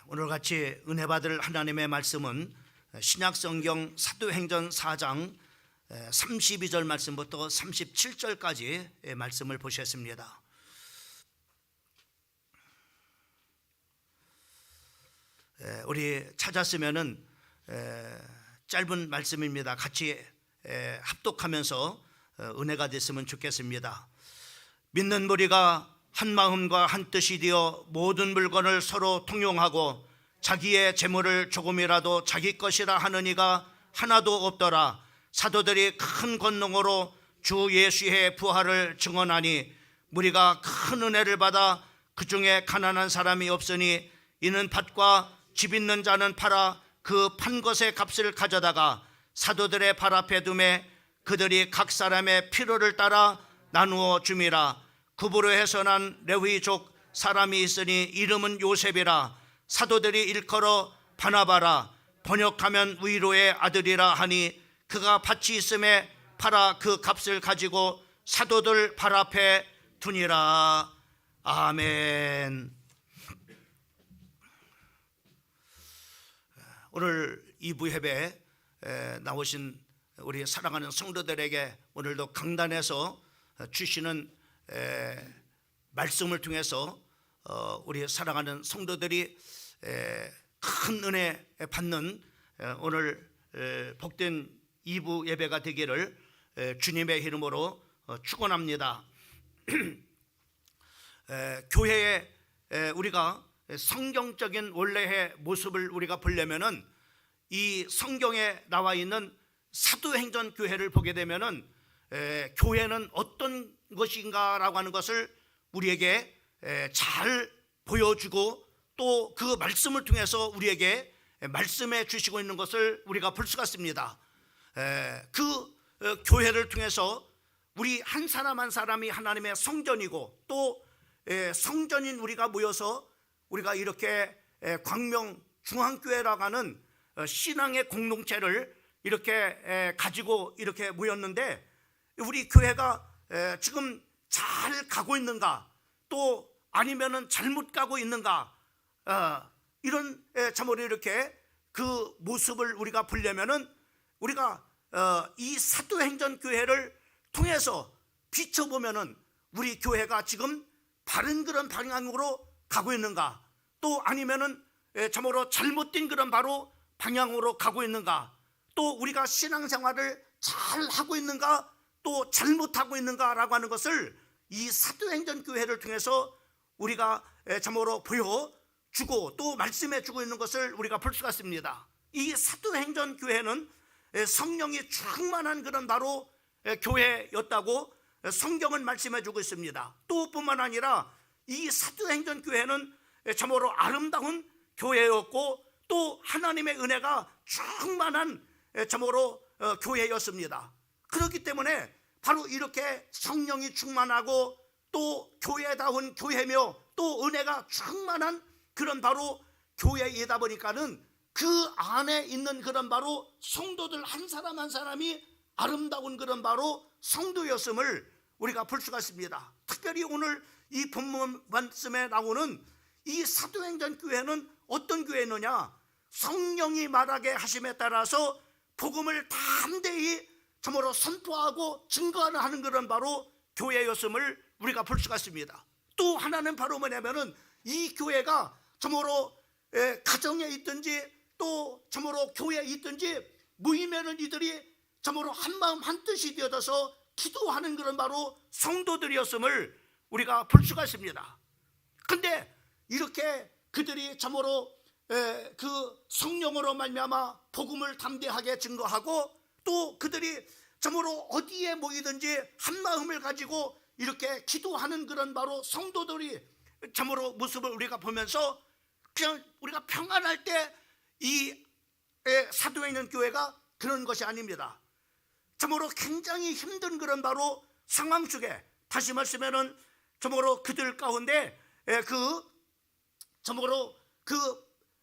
오늘 같이 은혜 받을 하나님의 말씀은 신약성경 사도행전 4장 32절 말씀부터 37절까지 말씀을 보셨습니다. 우리 찾았으면은 짧은 말씀입니다. 같이 합독하면서 은혜가 됐으면 좋겠습니다. 믿는 무리가 한 마음과 한 뜻이 되어 모든 물건을 서로 통용하고 자기의 재물을 조금이라도 자기 것이라 하는 이가 하나도 없더라. 사도들이 큰 권능으로 주 예수의 부활을 증언하니 무리가 큰 은혜를 받아 그 중에 가난한 사람이 없으니 이는 밭과 집 있는 자는 팔아 그 판 것의 값을 가져다가 사도들의 발 앞에 두매 그들이 각 사람의 필요를 따라 나누어 줌이라. 구브로 해서 난 레위족 사람이 있으니 이름은 요셉이라. 사도들이 일컬어 바나바라 번역하면 위로의 아들이라 하니 그가 밭이 있음에 팔아 그 값을 가지고 사도들 발 앞에 두니라. 아멘. 오늘 2부 예배에 나오신 우리 사랑하는 성도들에게 오늘도 강단에서 주시는 말씀을 통해서 우리 사랑하는 성도들이 큰 은혜 받는 오늘 복된 2부 예배가 되기를 주님의 이름으로 축원합니다. 교회에 우리가 성경적인 원래의 모습을 우리가 보려면은 이 성경에 나와 있는 사도행전 교회를 보게 되면은 교회는 어떤 것인가라고 하는 것을 우리에게 잘 보여주고 또 그 말씀을 통해서 우리에게 말씀해 주시고 있는 것을 우리가 볼 수가 있습니다. 그 교회를 통해서 우리 한 사람 한 사람이 하나님의 성전이고 또 성전인 우리가 모여서 우리가 이렇게 광명 중앙교회라고 하는 신앙의 공동체를 이렇게 가지고 이렇게 모였는데 우리 교회가 지금 잘 가고 있는가 또 아니면은 잘못 가고 있는가 이런 참으로 이렇게 그 모습을 우리가 보려면은 우리가 이 사도행전 교회를 통해서 비춰보면은 우리 교회가 지금 바른 그런 방향으로 가고 있는가 또 아니면은 참으로 잘못된 그런 바로 방향으로 가고 있는가 또 우리가 신앙생활을 잘 하고 있는가 또 잘못하고 있는가라고 하는 것을 이 사도행전 교회를 통해서 우리가 참으로 보여주고 또 말씀해주고 있는 것을 우리가 볼 수가 있습니다. 이 사도행전 교회는 성령이 충만한 그런 바로 교회였다고 성경은 말씀해주고 있습니다. 또 뿐만 아니라 이 사도행전 교회는 참으로 아름다운 교회였고 또 하나님의 은혜가 충만한 참으로 교회였습니다. 그렇기 때문에 바로 이렇게 성령이 충만하고 또 교회다운 교회며 또 은혜가 충만한 그런 바로 교회이다 보니까는 그 안에 있는 그런 바로 성도들 한 사람 한 사람이 아름다운 그런 바로 성도였음을 우리가 볼 수가 있습니다. 특별히 오늘 이 본문 말씀에 나오는 이 사도행전 교회는 어떤 교회느냐, 성령이 말하게 하심에 따라서 복음을 담대히 참으로 선포하고 증거하는 그런 바로 교회였음을 우리가 볼 수가 있습니다. 또 하나는 바로 뭐냐면은 이 교회가 참으로 가정에 있든지 또 참으로 교회에 있든지 모이면은 이들이 참으로 한 마음 한 뜻이 되어서 기도하는 그런 바로 성도들이었음을 우리가 볼 수가 있습니다. 근데 이렇게 그들이 참으로 그 성령으로 말미암아 복음을 담대하게 증거하고 또 그들이 참으로 어디에 모이든지 한 마음을 가지고 이렇게 기도하는 그런 바로 성도들이 참으로 모습을 우리가 보면서 그냥 우리가 평안할 때 이 사도행전 교회가 그런 것이 아닙니다. 참으로 굉장히 힘든 그런 바로 상황 속에 다시 말씀하면은 참으로 그들 가운데 참으로 그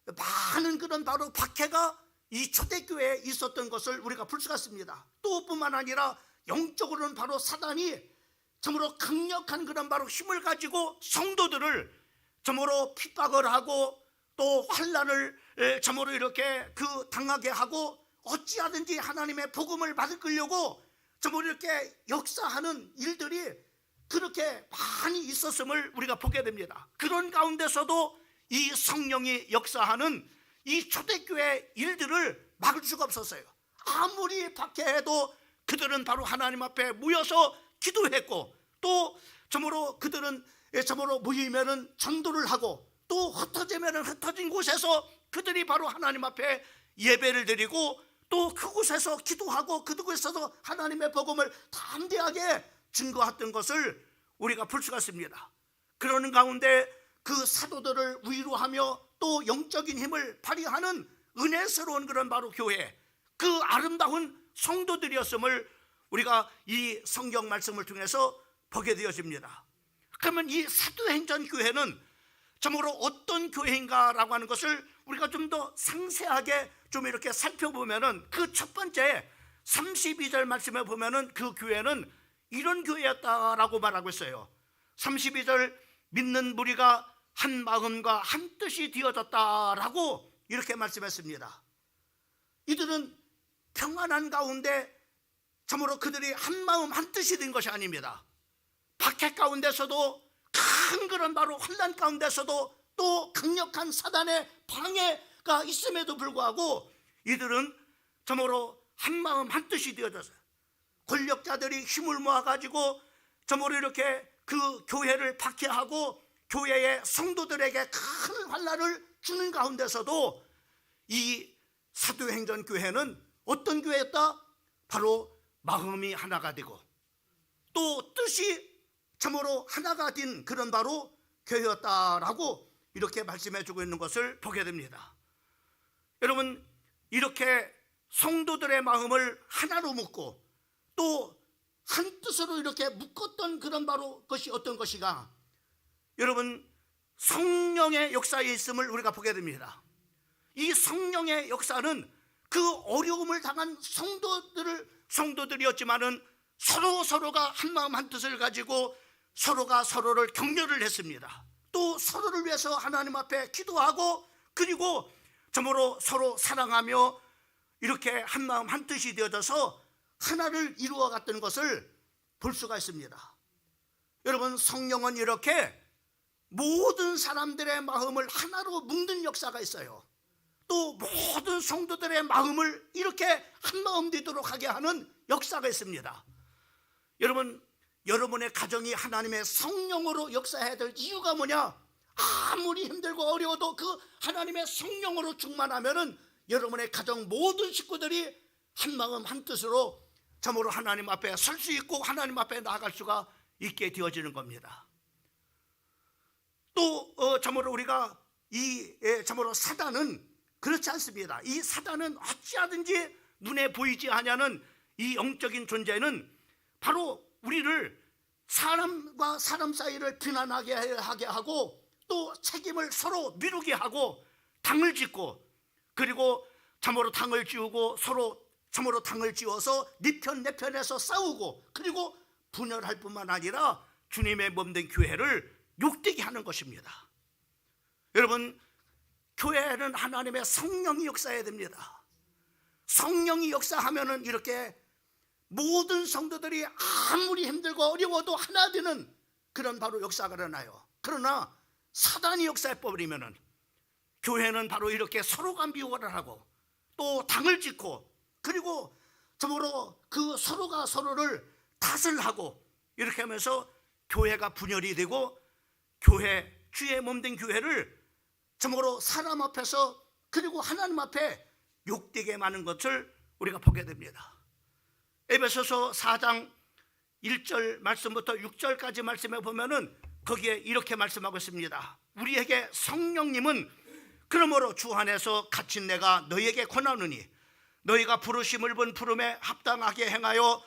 많은 그런 바로 박해가 이 초대교회에 있었던 것을 우리가 볼 수가 있습니다. 또 뿐만 아니라 영적으로는 바로 사단이 참으로 강력한 그런 바로 힘을 가지고 성도들을 참으로 핍박을 하고 또 환난을 참으로 이렇게 당하게 하고 어찌하든지 하나님의 복음을 받으려고 참으로 이렇게 역사하는 일들이 그렇게 많이 있었음을 우리가 보게 됩니다. 그런 가운데서도 이 성령이 역사하는 이 초대교회 일들을 막을 수가 없었어요. 아무리 박해해도 그들은 바로 하나님 앞에 모여서 기도했고, 또 참으로 그들은 참으로 모이면은 전도를 하고, 또 흩어지면은 흩어진 곳에서 그들이 바로 하나님 앞에 예배를 드리고, 또 그곳에서 기도하고 그곳에서 하나님의 복음을 담대하게 증거했던 것을 우리가 볼 수가 있습니다. 그러는 가운데 그 사도들을 위로하며 또 영적인 힘을 발휘하는 은혜스러운 그런 바로 교회, 그 아름다운 성도들이었음을 우리가 이 성경 말씀을 통해서 보게 되어집니다. 그러면 이 사도행전 교회는 참으로 어떤 교회인가라고 하는 것을 우리가 좀 더 상세하게 좀 이렇게 살펴보면은, 그 첫 번째 32절 말씀에 보면은 그 교회는 이런 교회였다라고 말하고 있어요. 32절, 믿는 무리가 한 마음과 한 뜻이 되어졌다라고 이렇게 말씀했습니다. 이들은 평안한 가운데 참으로 그들이 한 마음 한 뜻이 된 것이 아닙니다. 박해 가운데서도, 큰 그런 바로 환난 가운데서도, 또 강력한 사단의 방해가 있음에도 불구하고 이들은 참으로 한 마음 한 뜻이 되어졌어요. 권력자들이 힘을 모아가지고 참으로 이렇게 그 교회를 박해하고 교회의 성도들에게 큰 환난을 주는 가운데서도 이 사도행전 교회는 어떤 교회였다? 바로 마음이 하나가 되고 또 뜻이 참으로 하나가 된 그런 바로 교회였다라고 이렇게 말씀해 주고 있는 것을 보게 됩니다. 여러분, 이렇게 성도들의 마음을 하나로 묶고 또 한 뜻으로 이렇게 묶었던 그런 바로 것이 어떤 것이가, 여러분, 성령의 역사에 있음을 우리가 보게 됩니다. 이 성령의 역사는 그 어려움을 당한 성도들이었지만은 서로가 한 마음 한 뜻을 가지고 서로가 서로를 격려를 했습니다. 또 서로를 위해서 하나님 앞에 기도하고, 그리고 참으로 서로 사랑하며 이렇게 한 마음 한 뜻이 되어져서 하나를 이루어갔던 것을 볼 수가 있습니다. 여러분, 성령은 이렇게 모든 사람들의 마음을 하나로 묶는 역사가 있어요. 또 모든 성도들의 마음을 이렇게 한 마음 되도록 하게 하는 역사가 있습니다. 여러분, 여러분의 가정이 하나님의 성령으로 역사해야 될 이유가 뭐냐? 아무리 힘들고 어려워도 그 하나님의 성령으로 충만하면은 여러분의 가정 모든 식구들이 한 마음 한 뜻으로 참으로 하나님 앞에 설 수 있고 하나님 앞에 나아갈 수가 있게 되어지는 겁니다. 또 참으로 우리가 참으로 사단은 그렇지 않습니다. 이 사단은 어찌하든지 눈에 보이지 않냐는 이 영적인 존재는 바로 우리를 사람과 사람 사이를 비난하게 하게 하고, 또 책임을 서로 미루게 하고 당을 짓고, 그리고 참으로 당을 지우고 서로 참으로 당을 지어서 네 편 내 편에서 싸우고, 그리고 분열할 뿐만 아니라 주님의 몸된 교회를 욕되게 하는 것입니다. 여러분, 교회는 하나님의 성령이 역사해야 됩니다. 성령이 역사하면은 이렇게 모든 성도들이 아무리 힘들고 어려워도 하나 되는 그런 바로 역사가 일어나요. 그러나 사단이 역사해버리면은 교회는 바로 이렇게 서로가 미워를 하고 또 당을 짓고, 그리고 참으로 그 서로가 서로를 탓을 하고 이렇게 하면서 교회가 분열이 되고, 교회, 주의 몸된 교회를 참으로 사람 앞에서 그리고 하나님 앞에 욕되게 많은 것을 우리가 보게 됩니다. 에베소서 4장 1절 말씀부터 6절까지 말씀해 보면은 거기에 이렇게 말씀하고 있습니다. 우리에게 성령님은 그러므로 주 안에서 갇힌 내가 너희에게 권하노니 너희가 부르심을 본 부름에 합당하게 행하여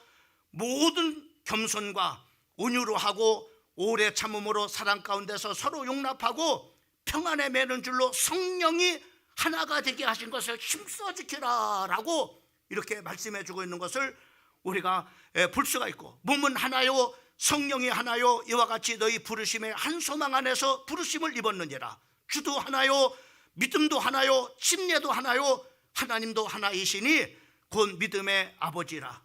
모든 겸손과 온유로 하고 오래 참음으로 사랑 가운데서 서로 용납하고 평안에 매는 줄로 성령이 하나가 되게 하신 것을 힘써 지키라 라고 이렇게 말씀해 주고 있는 것을 우리가 볼 수가 있고, 몸은 하나요 성령이 하나요 이와 같이 너희 부르심의 한 소망 안에서 부르심을 입었느니라. 주도 하나요 믿음도 하나요, 침례도 하나요, 하나님도 하나이시니 곧 믿음의 아버지라.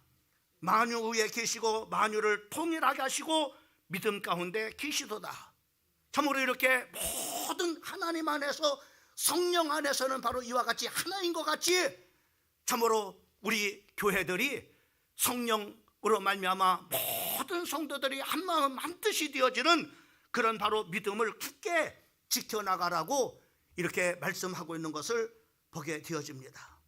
만유 위에 계시고 만유를 통일하게 하시고 믿음 가운데 계시도다. 참으로 이렇게 모든 하나님 안에서, 성령 안에서는 바로 이와 같이 하나인 것 같이 참으로 우리 교회들이 성령으로 말미암아 모든 성도들이 한 마음 한 뜻이 되어지는 그런 바로 믿음을 굳게 지켜나가라고 이렇게 말씀하고 있는 것을 보게 되어집니다.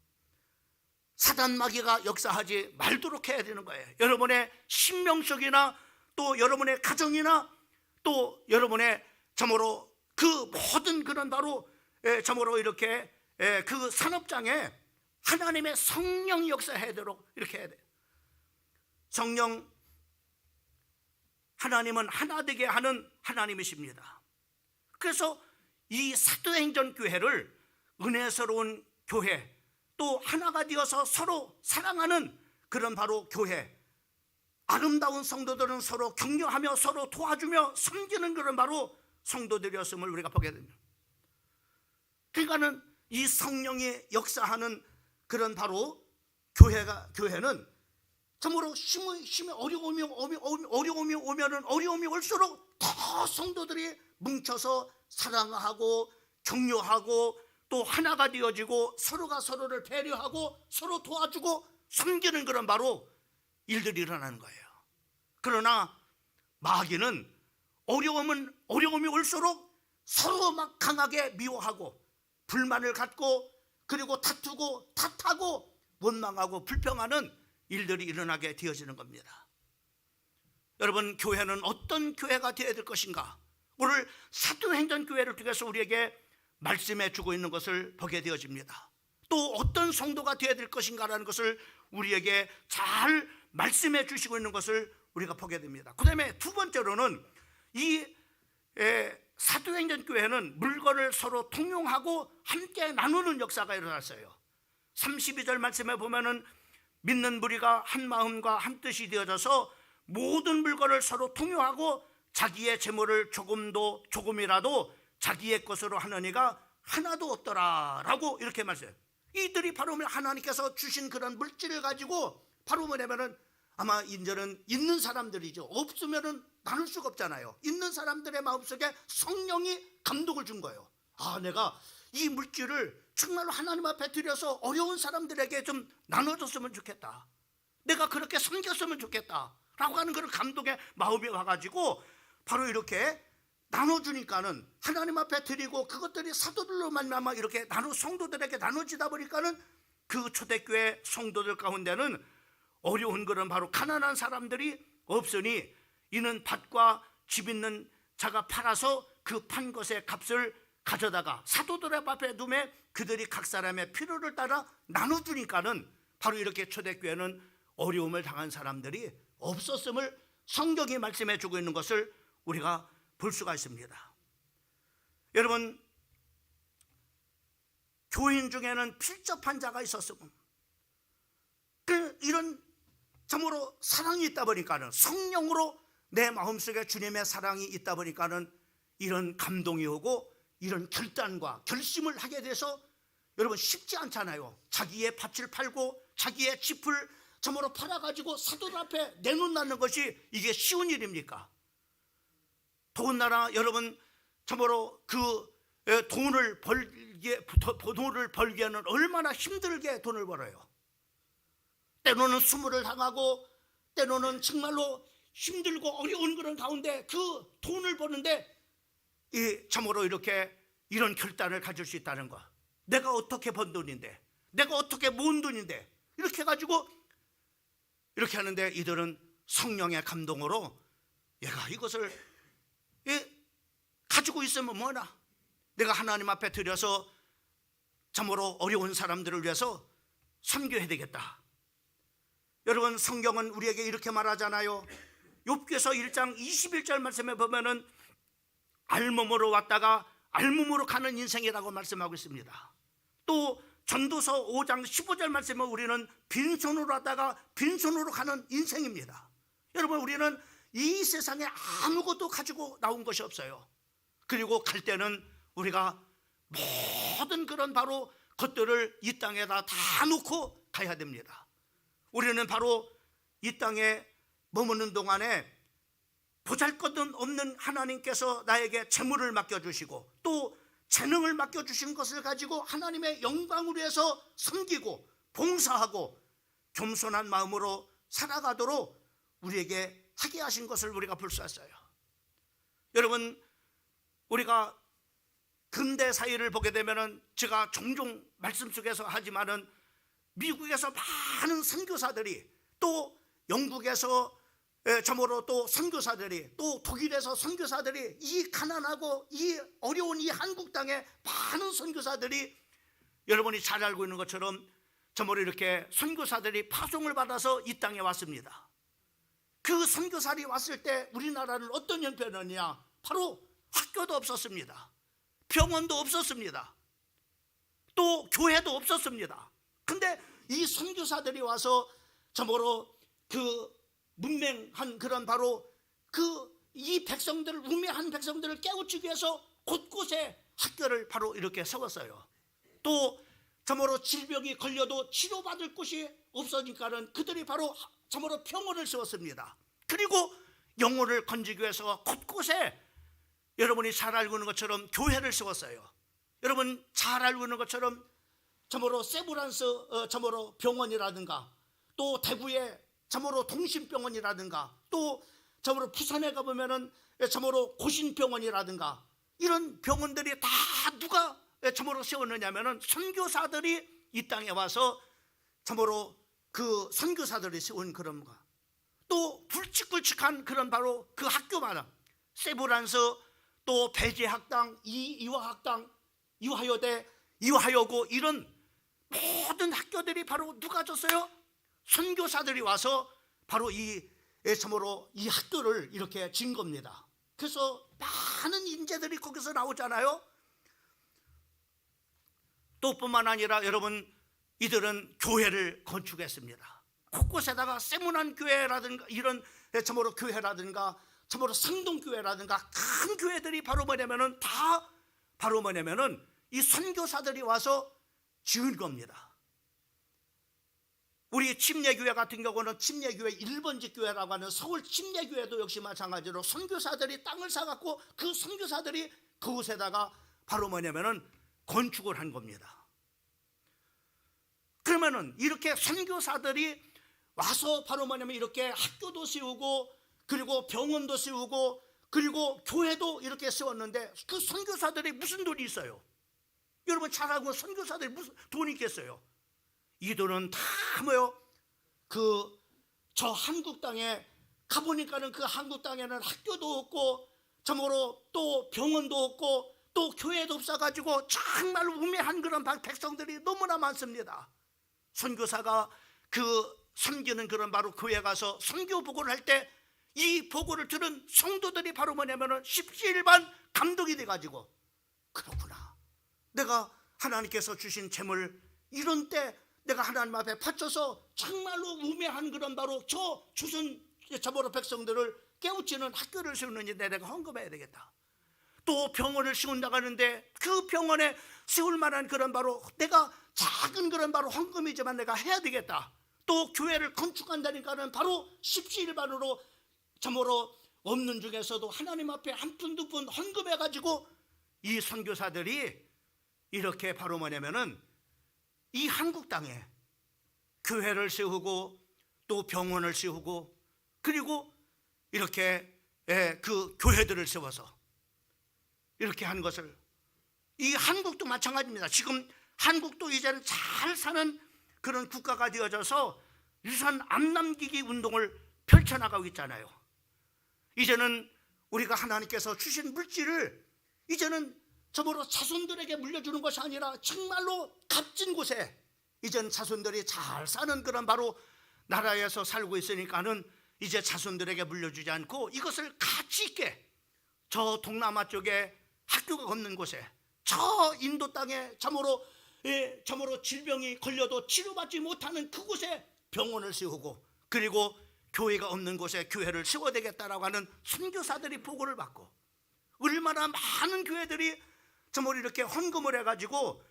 사단 마귀가 역사하지 말도록 해야 되는 거예요. 여러분의 신명 속이나 또 여러분의 가정이나 또 여러분의 참으로 그 모든 그런 바로 참으로 이렇게 그 산업장에 하나님의 성령 역사하도록 이렇게 해야 돼요. 성령, 하나님은 하나 되게 하는 하나님이십니다. 그래서 이 사도행전 교회를 은혜스러운 교회, 또 하나가 되어서 서로 사랑하는 그런 바로 교회, 아름다운 성도들은 서로 격려하며 서로 도와주며 섬기는 그런 바로 성도들이었음을 우리가 보게 됩니다. 그러니까는 이 성령이 역사하는 그런 바로 교회는 참으로 심히 어려움이 오면은 어려움이 올수록 더 성도들이 뭉쳐서 사랑하고 격려하고 또 하나가 되어지고 서로가 서로를 배려하고 서로 도와주고 섬기는 그런 바로 일들이 일어나는 거예요. 그러나 마귀는 어려움이 올수록 서로 막 강하게 미워하고 불만을 갖고 그리고 다투고 탓하고 원망하고 불평하는 일들이 일어나게 되어지는 겁니다. 여러분, 교회는 어떤 교회가 되어야 될 것인가? 오늘 사도행전 교회를 통해서 우리에게 말씀해 주고 있는 것을 보게 되어집니다. 또 어떤 성도가 되어야 될 것인가라는 것을 우리에게 잘 말씀해 주시고 있는 것을 우리가 보게 됩니다. 그 다음에 두 번째로는 이 사도행전 교회는 물건을 서로 통용하고 함께 나누는 역사가 일어났어요. 32절 말씀에 보면은 믿는 무리가 한 마음과 한 뜻이 되어져서 모든 물건을 서로 통용하고 자기의 재물을 조금이라도 자기의 것으로 하는 이가 하나도 없더라라고 이렇게 말씀해요. 이들이 바로 하나님께서 주신 그런 물질을 가지고 바로 뭐냐면은 아마 이제는 있는 사람들이죠. 없으면은 나눌 수가 없잖아요. 있는 사람들의 마음속에 성령이 감독을 준 거예요. 아, 내가 이 물질을 정말로 하나님 앞에 드려서 어려운 사람들에게 좀 나눠줬으면 좋겠다. 내가 그렇게 섬겼으면 좋겠다 라고 하는 그런 감독의 마음이 와가지고 바로 이렇게 나눠주니까는 하나님 앞에 드리고 그것들이 사도들로 만나면 이렇게 성도들에게 나눠지다 보니까는 그 초대교회 성도들 가운데는 어려운 그런 바로 가난한 사람들이 없으니 이는 밭과 집 있는 자가 팔아서 그 판 것의 값을 가져다가 사도들의 앞에 두매 그들이 각 사람의 필요를 따라 나눠주니까는 바로 이렇게 초대교회는 어려움을 당한 사람들이 없었음을 성경이 말씀해 주고 있는 것을 우리가 볼 수가 있습니다. 여러분, 교인 중에는 필접한 자가 있었으면 이런 참으로 사랑이 있다 보니까는 성령으로 내 마음속에 주님의 사랑이 있다 보니까는 이런 감동이 오고 이런 결단과 결심을 하게 돼서 여러분 쉽지 않잖아요. 자기의 밭을 팔고 자기의 집을 참으로 팔아가지고 사도들 앞에 내놓는다는 것이 이게 쉬운 일입니까? 더군다나 여러분 참으로 그 돈을 벌기에는 얼마나 힘들게 돈을 벌어요. 때로는 수모를 당하고 때로는 정말로 힘들고 어려운 그런 가운데 그 돈을 버는데 참으로 이렇게 이런 결단을 가질 수 있다는 것. 내가 어떻게 번 돈인데, 내가 어떻게 모은 돈인데 이렇게 해가지고 이렇게 하는데 이들은 성령의 감동으로 얘가 이것을 가지고 있으면 뭐나 내가 하나님 앞에 드려서 참으로 어려운 사람들을 위해서 섬겨야 되겠다. 여러분, 성경은 우리에게 이렇게 말하잖아요. 욥기서 1장 21절 말씀에 보면은 알몸으로 왔다가 알몸으로 가는 인생이라고 말씀하고 있습니다. 또 전도서 5장 15절 말씀은 우리는 빈손으로 왔다가 빈손으로 가는 인생입니다. 여러분, 우리는 이 세상에 아무것도 가지고 나온 것이 없어요. 그리고 갈 때는 우리가 모든 그런 바로 것들을 이 땅에다 다 놓고 가야 됩니다. 우리는 바로 이 땅에 머무는 동안에 보잘것없는 하나님께서 나에게 재물을 맡겨주시고 또 재능을 맡겨주신 것을 가지고 하나님의 영광을 위해서 섬기고 봉사하고 겸손한 마음으로 살아가도록 우리에게 하게 하신 것을 우리가 볼 수 있어요. 여러분, 우리가 근대 사회를 보게 되면은 제가 종종 말씀 속에서 하지만은 미국에서 많은 선교사들이 또 영국에서 참으로 또 선교사들이 또 독일에서 선교사들이 이 가난하고 이 어려운 이 한국 땅에 많은 선교사들이 여러분이 잘 알고 있는 것처럼 참으로 이렇게 선교사들이 파송을 받아서 이 땅에 왔습니다. 그 선교사들이 왔을 때 우리나라는 어떤 형편이냐? 바로 학교도 없었습니다. 병원도 없었습니다. 또 교회도 없었습니다. 근데 이 선교사들이 와서 참으로 그 문맹한 그런 바로 이 백성들을 우매한 백성들을 깨우치기 위해서 곳곳에 학교를 바로 이렇게 세웠어요. 또 참으로 질병이 걸려도 치료받을 곳이 없으니까는 그들이 바로 참으로 병원을 세웠습니다. 그리고 영혼을 건지기 위해서 곳곳에 여러분이 잘 알고 있는 것처럼 교회를 세웠어요. 여러분 잘 알고 있는 것처럼 참으로 세브란스 참으로 병원이라든가 또 대구에 참으로 동심병원이라든가 또 참으로 부산에 가보면은 참으로 고신병원이라든가 이런 병원들이 다 누가 참으로 세웠느냐면은 선교사들이 이 땅에 와서 참으로 그 선교사들이 세운 그런 거. 또 굵직굵직한 그런 바로 그 학교마다 세브란스 또 배제학당, 이화학당, 이화여대, 이화여고 이런 모든 학교들이 바로 누가 줬어요? 선교사들이 와서 바로 참으로 이 학교를 이렇게 진 겁니다. 그래서 많은 인재들이 거기서 나오잖아요. 또 뿐만 아니라 여러분 이들은 교회를 건축했습니다. 곳곳에다가 세문안 교회라든가 이런 참으로 교회라든가 참으로 상동교회라든가 큰 교회들이 바로 뭐냐면은 다 바로 뭐냐면은 이 선교사들이 와서 지은 겁니다. 우리 침례교회 같은 경우는 침례교회 1번지 교회라고 하는 서울 침례교회도 역시 마찬가지로 선교사들이 땅을 사갖고 그 선교사들이 그곳에다가 바로 뭐냐면은 건축을 한 겁니다. 그러면은 이렇게 선교사들이 와서 바로 뭐냐면 이렇게 학교도 세우고 그리고 병원도 세우고 그리고 교회도 이렇게 세웠는데 그 선교사들이 무슨 돈이 있어요? 여러분 잘 알고 선교사들이 무슨 돈이 있겠어요? 이 돈은 다 뭐요? 저 한국 땅에 가보니까는 그 한국 땅에는 학교도 없고 참으로 또 병원도 없고 또 교회도 없어가지고 정말 우매한 그런 백성들이 너무나 많습니다. 선교사가 그 섬기는 그런 바로 교회 가서 선교 보고를 할 때 이 보고를 들은 성도들이 바로 뭐냐면은 십시일반 감동이 돼가지고 그렇구나. 내가 하나님께서 주신 재물 이런 때 내가 하나님 앞에 바쳐서 정말로 우매한 그런 바로 저 조선 자보로 백성들을 깨우치는 학교를 세우는데 내가 헌금해야 되겠다. 또 병원을 세운다고 하는데 그 병원에 세울 만한 그런 바로 내가 작은 그런 바로 헌금이지만 내가 해야 되겠다. 또 교회를 건축한다니까는 바로 십시일반으로 참으로 없는 중에서도 하나님 앞에 한 푼 두 푼 헌금해가지고 이 선교사들이 이렇게 바로 뭐냐면은 이 한국 땅에 교회를 세우고 또 병원을 세우고 그리고 이렇게 그 교회들을 세워서 이렇게 한 것을 이 한국도 마찬가지입니다. 지금 한국도 이제는 잘 사는 그런 국가가 되어져서 유산 안 남기기 운동을 펼쳐나가고 있잖아요. 이제는 우리가 하나님께서 주신 물질을 이제는 저보로 자손들에게 물려주는 것이 아니라 정말로 값진 곳에 이제는 자손들이 잘 사는 그런 바로 나라에서 살고 있으니까는 이제 자손들에게 물려주지 않고 이것을 가치 있게 저 동남아 쪽에 학교가 없는 곳에 저 인도 땅에 참으로 질병이 걸려도 치료받지 못하는 그곳에 병원을 세우고 그리고 교회가 없는 곳에 교회를 세워야 되겠다라고 하는 선교사들이 보고를 받고 얼마나 많은 교회들이 정말 이렇게 헌금을 해가지고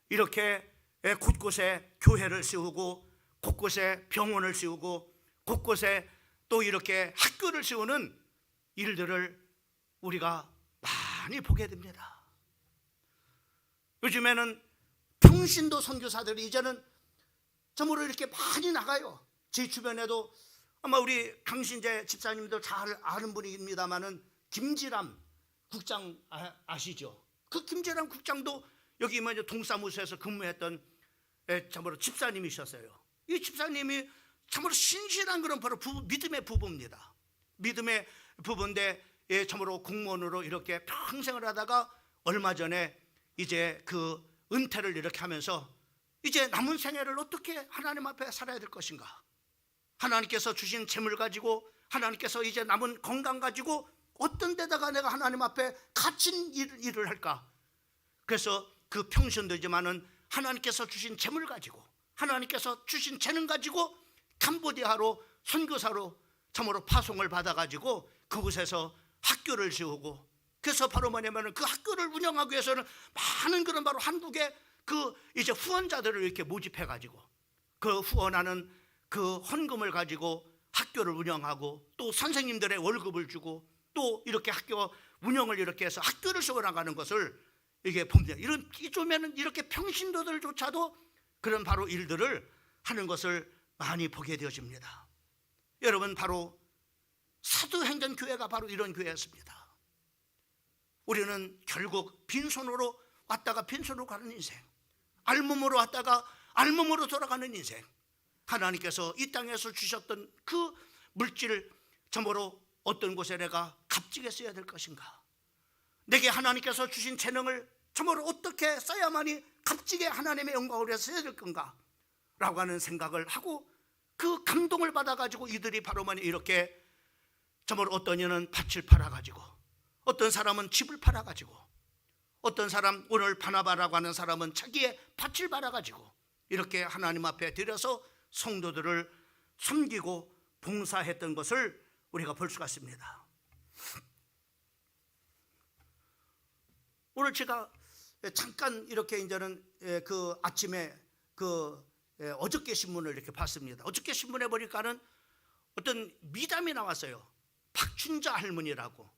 이렇게 곳곳에 교회를 세우고 곳곳에 병원을 세우고 곳곳에 또 이렇게 학교를 세우는 일들을 우리가 많이 보게 됩니다. 요즘에는 평신도 선교사들이 이제는 정말로 이렇게 많이 나가요. 제 주변에도 아마 우리 강신재 집사님도 잘 아는 분입니다만은 김지람 국장 아시죠? 그 김지람 국장도 여기 동사무소에서 근무했던 참으로 집사님이셨어요. 이 집사님이 참으로 신실한 그런 바로 믿음의 부부입니다. 믿음의 부부인데 참으로 공무원으로 이렇게 평생을 하다가 얼마 전에 이제 그 은퇴를 이렇게 하면서 이제 남은 생애를 어떻게 하나님 앞에 살아야 될 것인가, 하나님께서 주신 재물 가지고 하나님께서 이제 남은 건강 가지고 어떤 데다가 내가 하나님 앞에 갇힌 일을 할까. 그래서 그 평신도지만은 하나님께서 주신 재물 가지고 하나님께서 주신 재능 가지고 캄보디아로 선교사로 참으로 파송을 받아가지고 그곳에서 학교를 세우고, 그래서 바로 뭐냐면은 그 학교를 운영하기 위해서는 많은 그런 바로 한국의 그 이제 후원자들을 이렇게 모집해가지고 그 후원하는 그 헌금을 가지고 학교를 운영하고 또 선생님들의 월급을 주고 또 이렇게 학교 운영을 이렇게 해서 학교를 세워나가는 것을 이게 봅니다. 이런 이쯤에는 이렇게 평신도들조차도 그런 바로 일들을 하는 것을 많이 보게 되어집니다. 여러분, 바로 사도행전 교회가 바로 이런 교회였습니다. 우리는 결국 빈손으로 왔다가 빈손으로 가는 인생, 알몸으로 왔다가 알몸으로 돌아가는 인생, 하나님께서 이 땅에서 주셨던 그 물질을 참으로 어떤 곳에 내가 값지게 써야 될 것인가, 내게 하나님께서 주신 재능을 참으로 어떻게 써야만이 값지게 하나님의 영광을 위해서 써야 될 건가 라고 하는 생각을 하고 그 감동을 받아가지고 이들이 바로만 이렇게 참으로 어떤 이는 밭을 팔아가지고, 어떤 사람은 집을 팔아가지고, 어떤 사람 오늘 바나바라고 하는 사람은 자기의 밭을 팔아가지고 이렇게 하나님 앞에 드려서 성도들을 섬기고 봉사했던 것을 우리가 볼 수가 있습니다. 오늘 제가 잠깐 이렇게 이제는 그 아침에 그 어저께 신문을 이렇게 봤습니다. 어저께 신문에 보니까는 어떤 미담이 나왔어요. 박춘자 할머니라고.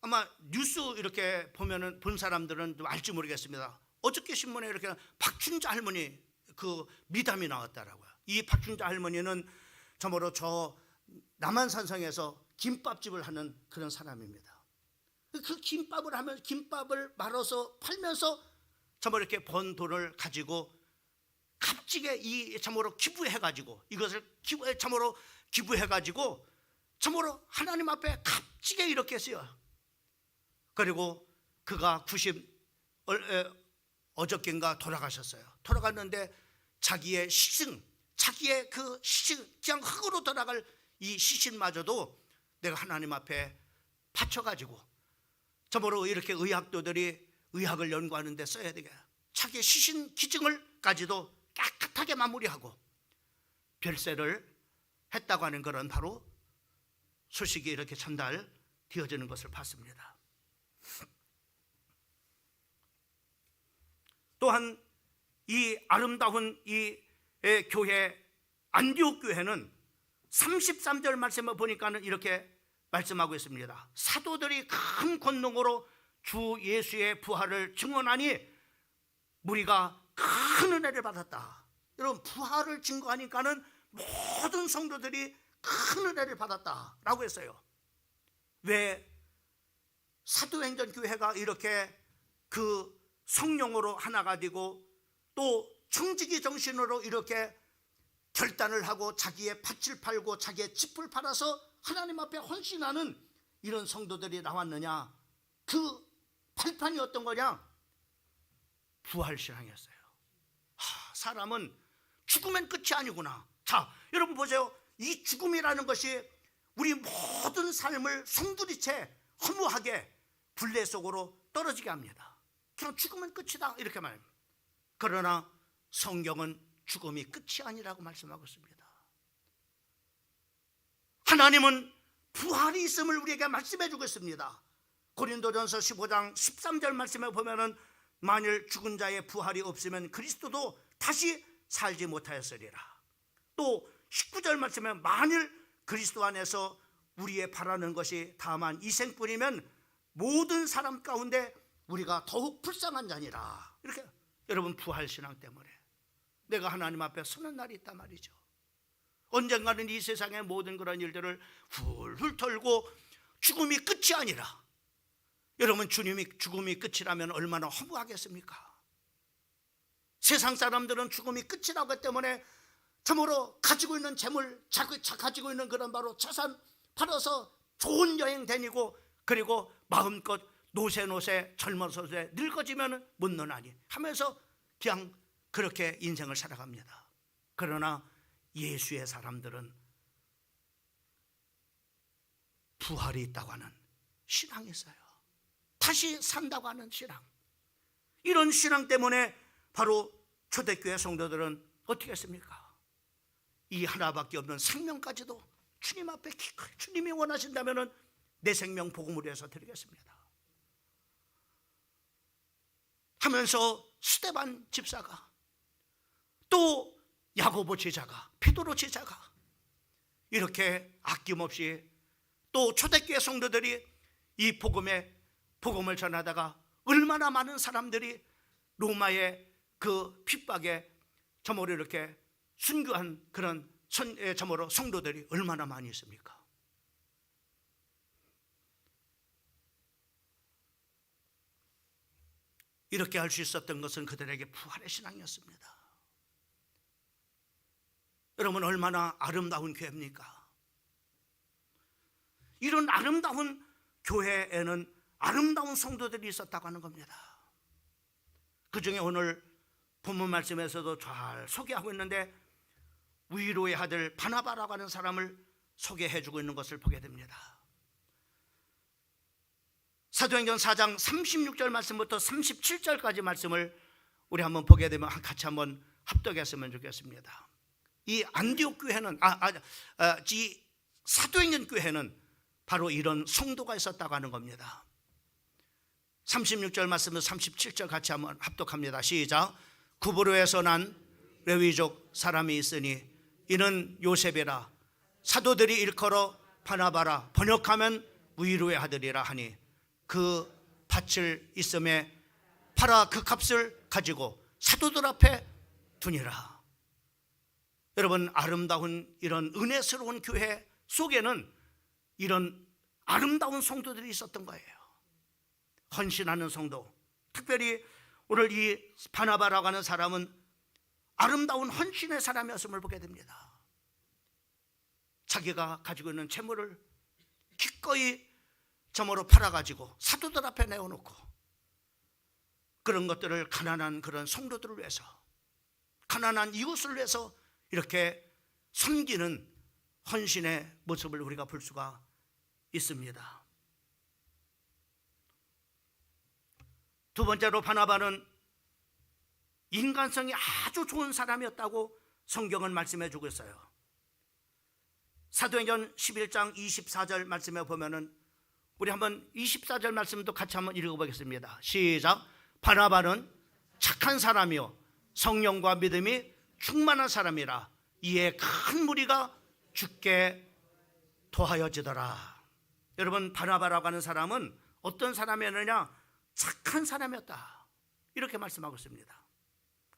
아마 뉴스 이렇게 보면은 본 사람들은 좀 알지 모르겠습니다. 어저께 신문에 이렇게 박춘자 할머니 그 미담이 나왔다라고요. 이 박춘자 할머니는 참으로 저 남한산성에서 김밥집을 하는 그런 사람입니다. 그 김밥을 하면 김밥을 말아서 팔면서 참으로 이렇게 번 돈을 가지고 값지게 이 참으로 기부해가지고 이것을 참으로 기부해가지고 참으로 하나님 앞에 값지게 이렇게 써요. 그리고 그가 어저께인가 돌아가셨어요. 돌아갔는데 자기의 시신, 자기의 그 시신, 그냥 흙으로 돌아갈 이 시신마저도 내가 하나님 앞에 바쳐가지고 참으로 이렇게 의학도들이 의학을 연구하는 데 써야 되게 자기의 시신 기증을까지도 깨끗하게 마무리하고 별세를 했다고 하는 그런 바로 소식이 이렇게 전달되어지는 것을 봤습니다. 또한 이 아름다운 이 교회 안디옥 교회는 33절 말씀을 보니까는 이렇게 말씀하고 있습니다. 사도들이 큰 권능으로 주 예수의 부활을 증언하니 무리가 큰 은혜를 받았다. 여러분, 부활을 증거하니까는 모든 성도들이 큰 은혜를 받았다라고 했어요. 왜 사도행전 교회가 이렇게 그 성령으로 하나가 되고 또 청지기 정신으로 이렇게 결단을 하고 자기의 밭을 팔고 자기의 집을 팔아서 하나님 앞에 헌신하는 이런 성도들이 나왔느냐? 그 발판이 어떤 거냐? 부활신앙이었어요. 사람은 죽으면 끝이 아니구나. 자, 여러분 보세요. 이 죽음이라는 것이 우리 모든 삶을 송두리째 허무하게 불례 속으로 떨어지게 합니다. 그냥 죽으면 끝이다 이렇게 말합니다. 그러나 성경은 죽음이 끝이 아니라고 말씀하고 있습니다. 하나님은 부활이 있음을 우리에게 말씀해 주고 있습니다. 고린도전서 15장 13절 말씀에 보면은 만일 죽은 자의 부활이 없으면 그리스도도 다시 살지 못하였으리라. 또 19절 말씀에 만일 그리스도 안에서 우리의 바라는 것이 다만 이 생뿐이면 모든 사람 가운데 우리가 더욱 불쌍한 자니라. 이렇게 여러분, 부활신앙 때문에 내가 하나님 앞에 서는 날이 있단 말이죠. 언젠가는 이 세상의 모든 그런 일들을 훌훌 털고 죽음이 끝이 아니라, 여러분, 죽음이 끝이라면 얼마나 허무하겠습니까? 세상 사람들은 죽음이 끝이라고 했기 때문에 참으로 가지고 있는 재물, 가지고 있는 그런 바로 자산 팔아서 좋은 여행 다니고, 그리고 마음껏 노세 젊어서 늙어지면 묻노나니 하면서 그냥 그렇게 인생을 살아갑니다. 그러나 예수의 사람들은 부활이 있다고 하는 신앙이 있어요. 다시 산다고 하는 신앙. 이런 신앙 때문에 바로 초대교회 성도들은 어떻게 했습니까? 이 하나밖에 없는 생명까지도 주님 앞에 주님이 원하신다면 내 생명 복음을 위해서 드리겠습니다 하면서 스데반 집사가, 또 야고보 제자가, 베드로 제자가 이렇게 아낌없이, 또 초대교회 성도들이 이 복음을 전하다가 얼마나 많은 사람들이 로마의 그 핍박에 저모로 이렇게 순교한 그런 저모로 성도들이 얼마나 많이 있습니까? 이렇게 할 수 있었던 것은 그들에게 부활의 신앙이었습니다. 여러분, 얼마나 아름다운 교회입니까? 이런 아름다운 교회에는 아름다운 성도들이 있었다고 하는 겁니다. 그 중에 오늘 본문 말씀에서도 잘 소개하고 있는데, 위로의 아들 바나바라고 하는 사람을 소개해주고 있는 것을 보게 됩니다. 사도행전 4장 36절 말씀부터 37절까지 말씀을 우리 한번 보게 되면 같이 한번 합독했으면 좋겠습니다. 이 안디옥 교회는 이 사도행전 교회는 바로 이런 성도가 있었다고 하는 겁니다. 36절 말씀은 37절 같이 한번 합독합니다. 시작. 구브로에서 난 레위족 사람이 있으니 이는 요셉이라. 사도들이 일컬어 바나바라, 번역하면 위로의 아들이라 하니 그 밭을 있음에 팔아 그 값을 가지고 사도들 앞에 두니라. 여러분, 아름다운 이런 은혜스러운 교회 속에는 이런 아름다운 성도들이 있었던 거예요. 헌신하는 성도, 특별히 오늘 이 바나바라고 하는 사람은 아름다운 헌신의 사람이었음을 보게 됩니다. 자기가 가지고 있는 재물을 기꺼이 점으로 팔아가지고 사도들 앞에 내어놓고, 그런 것들을 가난한 그런 성도들을 위해서, 가난한 이웃을 위해서 이렇게 섬기는 헌신의 모습을 우리가 볼 수가 있습니다. 두 번째로, 바나바는 인간성이 아주 좋은 사람이었다고 성경은 말씀해 주고 있어요. 사도행전 11장 24절 말씀에 보면은, 우리 한번 24절 말씀도 같이 한번 읽어보겠습니다. 시작. 바나바는 착한 사람이요 성령과 믿음이 충만한 사람이라 이에 큰 무리가 주께 도하여지더라. 여러분, 바나바라고 하는 사람은 어떤 사람이었느냐? 착한 사람이었다, 이렇게 말씀하고 있습니다.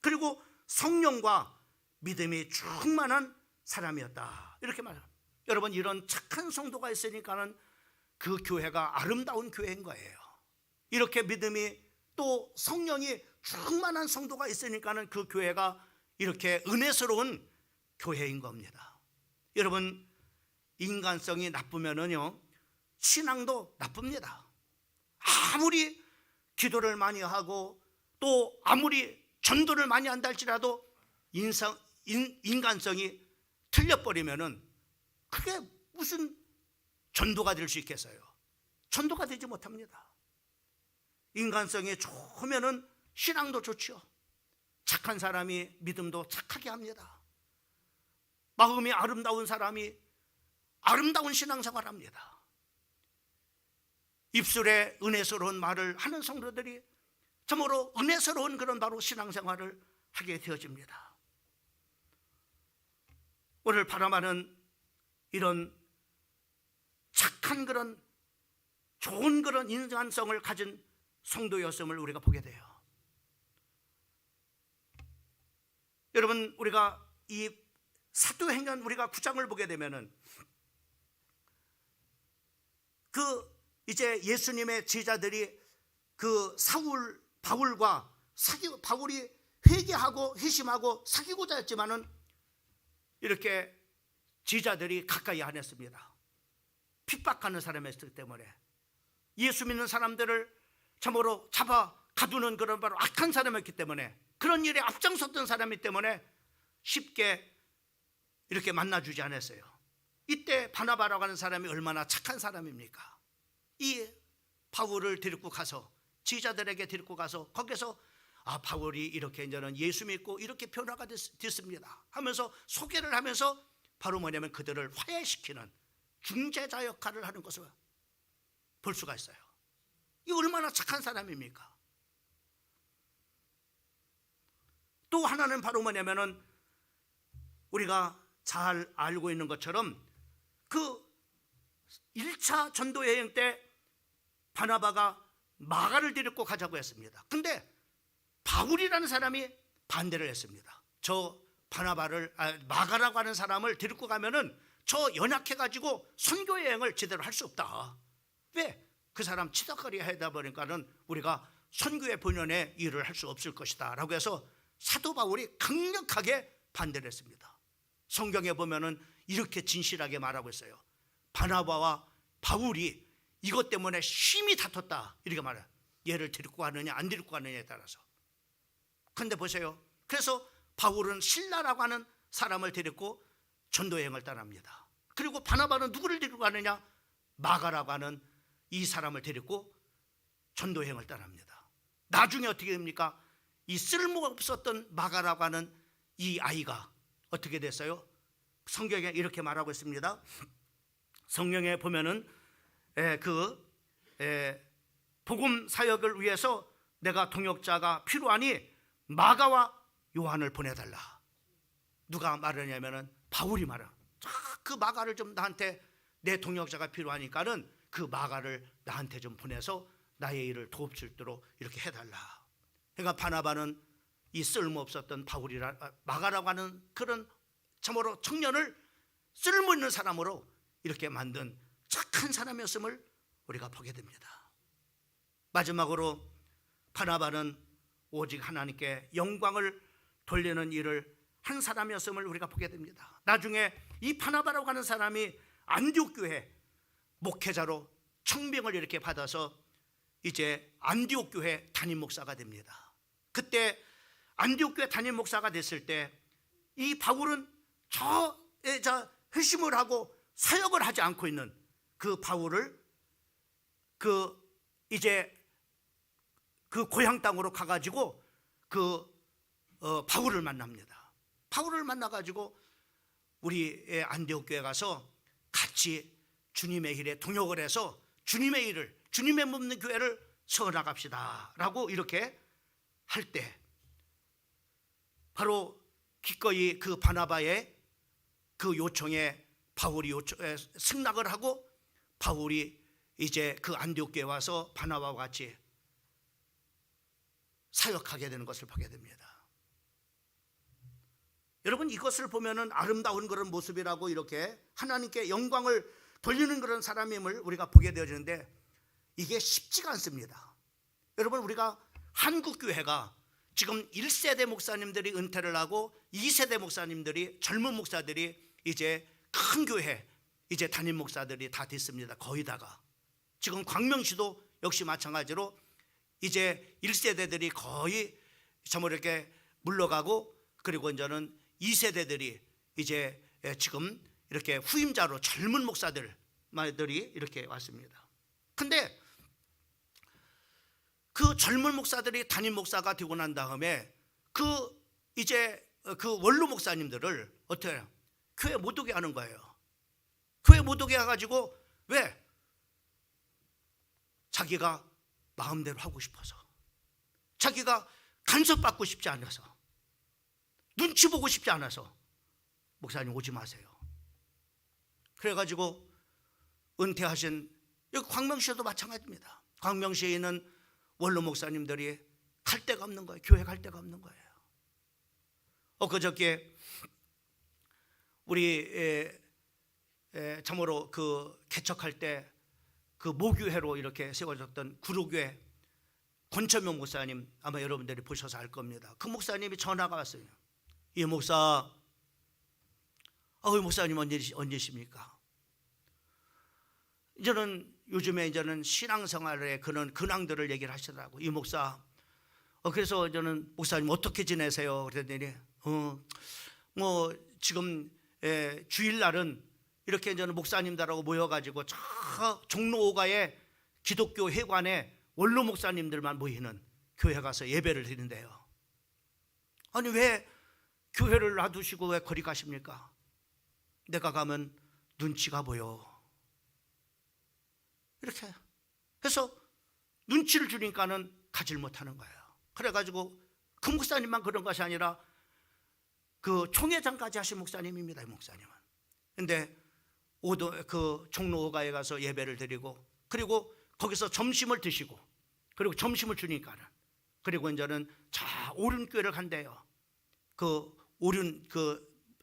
그리고 성령과 믿음이 충만한 사람이었다, 이렇게 말합니다. 여러분, 이런 착한 성도가 있으니까는 그 교회가 아름다운 교회인 거예요. 이렇게 믿음이 또 성령이 충만한 성도가 있으니까는 그 교회가 이렇게 은혜스러운 교회인 겁니다. 여러분, 인간성이 나쁘면은요 신앙도 나쁩니다. 아무리 기도를 많이 하고 또 아무리 전도를 많이 한다 할지라도 인간성이 틀려버리면은 그게 무슨 전도가 될 수 있겠어요? 전도가 되지 못합니다. 인간성이 좋으면은 신앙도 좋죠. 착한 사람이 믿음도 착하게 합니다. 마음이 아름다운 사람이 아름다운 신앙생활을 합니다. 입술에 은혜스러운 말을 하는 성도들이 참으로 은혜스러운 그런 바로 신앙생활을 하게 되어집니다. 오늘 바라마는 이런 착한 그런 좋은 그런 인간성을 가진 성도였음을 우리가 보게 돼요. 여러분, 우리가 이 사도행전 우리가 9장을 보게 되면은 이제 예수님의 제자들이 바울과 바울이 회개하고 회심하고 사귀고자 했지만은 이렇게 제자들이 가까이 안 했습니다. 핍박하는 사람이었기 때문에 예수 믿는 사람들을 참으로 잡아 가두는 그런 바로 악한 사람이었기 때문에 그런 일에 앞장섰던 사람이기 때문에 쉽게 이렇게 만나주지 않았어요. 이때 바나바라고 하는 사람이 얼마나 착한 사람입니까? 이 바울을 데리고 가서 제자들에게 데리고 가서 거기서 바울이 이렇게 이제는 예수 믿고 이렇게 변화가 됐습니다 하면서 소개를 하면서 바로 뭐냐면 그들을 화해시키는 중재자 역할을 하는 것을 볼 수가 있어요. 이 얼마나 착한 사람입니까? 또 하나는 바로 뭐냐면은 우리가 잘 알고 있는 것처럼 그 1차 전도 여행 때 바나바가 마가를 데리고 가자고 했습니다. 근데 바울이라는 사람이 반대를 했습니다. 저 마가라고 하는 사람을 데리고 가면은 저 연약해가지고 선교 여행을 제대로 할 수 없다. 왜? 그 사람 치덕거리 하다 보니까는 우리가 선교의 본연의 일을 할 수 없을 것이다 라고 해서 사도 바울이 강력하게 반대를 했습니다. 성경에 보면은 이렇게 진실하게 말하고 있어요. 바나바와 바울이 이것 때문에 심히 다퉜다 이렇게 말해요. 얘를 데리고 가느냐 안 데리고 가느냐에 따라서. 그런데 보세요. 그래서 바울은 실라라고 하는 사람을 데리고 전도여행을 떠납니다. 그리고 바나바는 누구를 데리고 가느냐? 마가라고 하는 이 사람을 데리고 전도여행을 떠납니다. 나중에 어떻게 됩니까? 이 쓸모가 없었던 마가라고 하는 이 아이가 어떻게 됐어요? 성경에 이렇게 말하고 있습니다. 성경에 보면은 복음 사역을 위해서 내가 동역자가 필요하니 마가와 요한을 보내달라. 누가 말하냐면은 바울이 말하. 그 마가를 좀 나한테 내 동역자가 필요하니까는 그 마가를 나한테 좀 보내서 나의 일을 도울 수 있도록 이렇게 해달라. 그러니까 바나바는 이 쓸모없었던 마가라고 하는 그런 참으로 청년을 쓸모있는 사람으로 이렇게 만든 착한 사람이었음을 우리가 보게 됩니다. 마지막으로 바나바는 오직 하나님께 영광을 돌리는 일을 한 사람이었음을 우리가 보게 됩니다. 나중에 이 바나바라고 하는 사람이 안디옥 교회 목회자로 청빙을 이렇게 받아서 이제 안디옥 교회 담임 목사가 됩니다. 그때 안디옥 교회 담임 목사가 됐을 때 이 바울은 회심을 하고 사역을 하지 않고 있는 그 바울을 이제 그 고향 땅으로 가가지고 바울을 만납니다. 바울을 만나가지고 우리 안디옥 교회 가서 같이 주님의 일에 동역을 해서 주님의 일을, 주님의 몸는 교회를 세워나갑시다 라고 이렇게 할 때 바로 기꺼이 그 바나바의 그 요청에 바울이 승낙을 하고 바울이 이제 그 안디옥 교회에 와서 바나바와 같이 사역하게 되는 것을 보게 됩니다. 여러분, 이것을 보면은 아름다운 그런 모습이라고 이렇게 하나님께 영광을 돌리는 그런 사람임을 우리가 보게 되어지는데 이게 쉽지가 않습니다. 여러분, 우리가 한국 교회가 지금 1세대 목사님들이 은퇴를 하고 2세대 목사님들이, 젊은 목사들이 이제 큰 교회 이제 담임 목사들이 다 됐습니다. 거의 다가. 지금 광명시도 역시 마찬가지로 이제 1세대들이 거의 참으로 이렇게 물러가고, 그리고 이제는 2세대들이 이제 지금 이렇게 후임자로 젊은 목사들이 이렇게 왔습니다. 근데 그 젊은 목사들이 담임 목사가 되고 난 다음에 이제 그 원로 목사님들을 어떻게 해요? 교회 못 오게 하는 거예요. 교회 못 오게 해가지고 왜? 자기가 마음대로 하고 싶어서, 자기가 간섭받고 싶지 않아서, 눈치 보고 싶지 않아서 목사님 오지 마세요. 그래가지고 은퇴하신 여기 광명시에도 마찬가지입니다. 광명시에 있는 원로 목사님들이 갈 데가 없는 거예요. 교회 갈 데가 없는 거예요. 그저께 우리 참으로 그 개척할 때 그 모교회로 이렇게 세워졌던 구로교회 권천명 목사님, 아마 여러분들이 보셔서 알 겁니다. 그 목사님이 전화가 왔어요. 이 목사, 목사님 언제십니까? 요즘에 신앙생활의 그런 근황들을 얘기를 하시더라고. 이 목사, 그래서 저는 목사님 어떻게 지내세요? 그랬더니 지금 주일날은 이렇게 저는 목사님들하고 모여가지고 저 종로 5가의 기독교 회관에 원로 목사님들만 모이는 교회 가서 예배를 드린대요. 아니 왜 교회를 놔두시고 왜 거리 가십니까? 내가 가면 눈치가 보여. 이렇게 해서 눈치를 주니까는 가질 못하는 거예요. 그래가지고 그 목사님만 그런 것이 아니라 그 총회장까지 하신 목사님입니다. 이 목사님은. 근데 그 종로 5가에 가서 예배를 드리고, 그리고 거기서 점심을 드시고, 그리고 점심을 주니까는, 그리고 이제는 오륜교회를 간대요. 그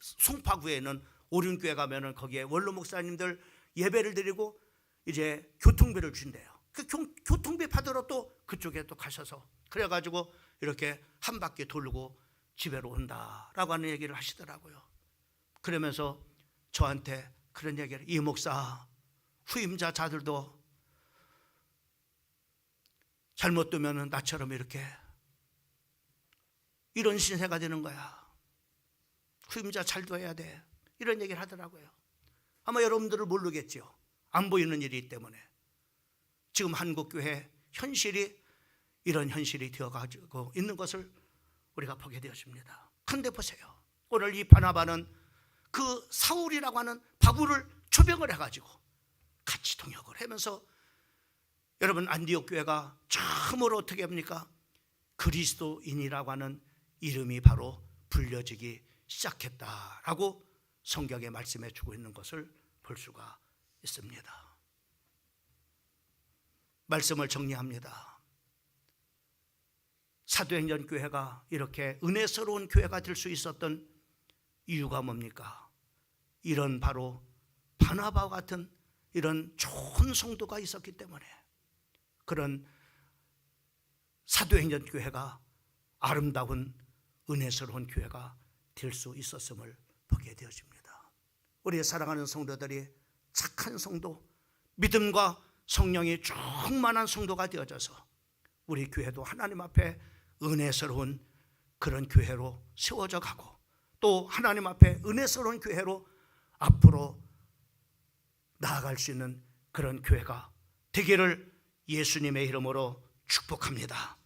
송파구에는 오륜교회 가면은 거기에 원로 목사님들 예배를 드리고 이제 교통비를 준대요. 그 교통비 받으러 또 그쪽에 또 가셔서, 그래가지고 이렇게 한 바퀴 돌고 집에로 온다라고 하는 얘기를 하시더라고요. 그러면서 저한테 그런 얘기를, 이 목사, 후임자 자들도 잘못 두면 나처럼 이렇게 이런 신세가 되는 거야. 후임자 잘 둬야 돼. 이런 얘기를 하더라고요. 아마 여러분들은 모르겠죠. 안 보이는 일이기 때문에. 지금 한국교회 현실이 이런 현실이 되어가지고 있는 것을 우리가 보게 되었습니다. 그런데 보세요. 오늘 이 바나바는 그 사울이라고 하는 바울을 초병을 해가지고 같이 동역을 하면서, 여러분 안디옥 교회가 처음으로 어떻게 합니까? 그리스도인이라고 하는 이름이 바로 불려지기 시작했다라고 성경에 말씀해 주고 있는 것을 볼 수가 있습니다. 말씀을 정리합니다. 사도행전 교회가 이렇게 은혜스러운 교회가 될 수 있었던 이유가 뭡니까? 이런 바로 바나바와 같은 이런 좋은 성도가 있었기 때문에, 그런 사도행전 교회가 아름다운 은혜스러운 교회가 될 수 있었음을 보게 되어집니다. 우리 사랑하는 성도들이 착한 성도, 믿음과 성령이 충만한 성도가 되어져서 우리 교회도 하나님 앞에 은혜스러운 그런 교회로 세워져 가고, 또 하나님 앞에 은혜스러운 교회로 앞으로 나아갈 수 있는 그런 교회가 되기를 예수님의 이름으로 축복합니다.